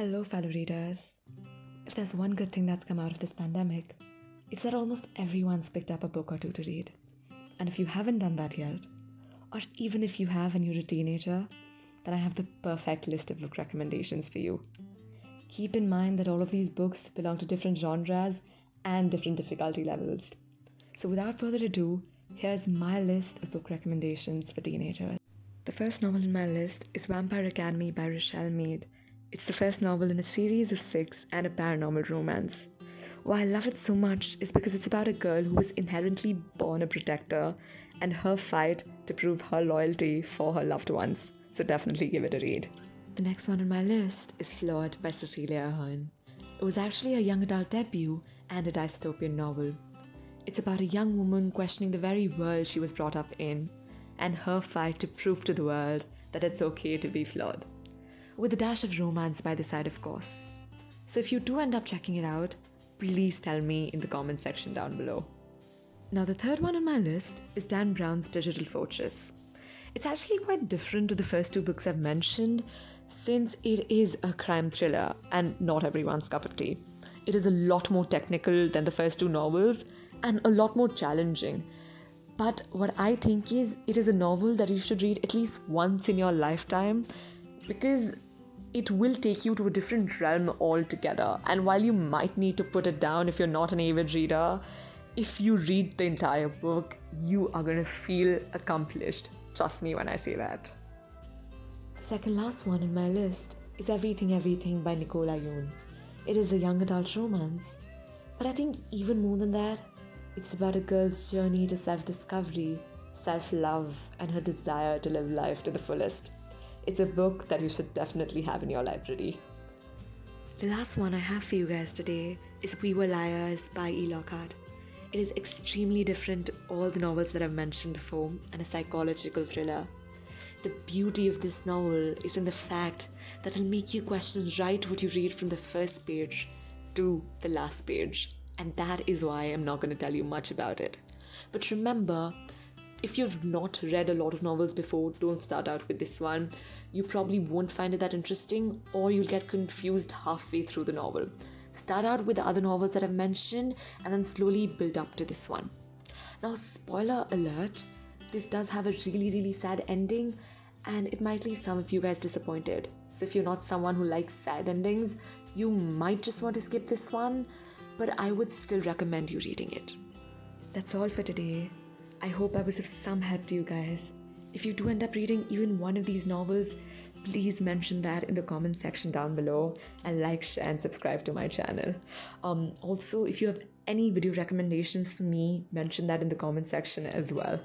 Hello, fellow readers. If there's one good thing that's come out of this pandemic, it's that almost everyone's picked up a book or two to read. And if you haven't done that yet, or even if you have and you're a teenager, then I have the perfect list of book recommendations for you. Keep in mind that all of these books belong to different genres and different difficulty levels. So without further ado, here's my list of book recommendations for teenagers. The first novel in my list is Vampire Academy by Richelle Mead. It's the first novel in a series of 6 and a paranormal romance. Why I love it so much is because it's about a girl who was inherently born a protector and her fight to prove her loyalty for her loved ones. So definitely give it a read. The next one on my list is Flawed by Cecelia Ahern. It was actually a young adult debut and a dystopian novel. It's about a young woman questioning the very world she was brought up in and her fight to prove to the world that it's okay to be flawed. With a dash of romance by the side, of course. So if you do end up checking it out, please tell me in the comment section down below. Now the third one on my list is Dan Brown's Digital Fortress. It's actually quite different to the first 2 books I've mentioned, since it is a crime thriller and not everyone's cup of tea. It is a lot more technical than the first 2 novels and a lot more challenging. But what I think is, it is a novel that you should read at least once in your lifetime, because it will take you to a different realm altogether. And while you might need to put it down if you're not an avid reader, if you read the entire book, you are going to feel accomplished. Trust me when I say that. The second last one on my list is Everything by Nicola Yoon. It is a young adult romance. But I think even more than that, it's about a girl's journey to self-discovery, self-love, and her desire to live life to the fullest. It's a book that you should definitely have in your library. The last one I have for you guys today is We Were Liars by Lockhart. It is extremely different to all the novels that I've mentioned before and a psychological thriller. The beauty of this novel is in the fact that it'll make you question right what you read from the first page to the last page. And that is why I'm not going to tell you much about it. But remember, if you've not read a lot of novels before, don't start out with this one. You probably won't find it that interesting, or you'll get confused halfway through the novel. Start out with the other novels that I've mentioned and then slowly build up to this one. Now, spoiler alert, this does have a really sad ending, and it might leave some of you guys disappointed. So if you're not someone who likes sad endings, you might just want to skip this one, but I would still recommend you reading it. That's all for today. I hope I was of some help to you guys. If you do end up reading even one of these novels, please mention that in the comment section down below and like, share and subscribe to my channel. Also, if you have any video recommendations for me, mention that in the comment section as well.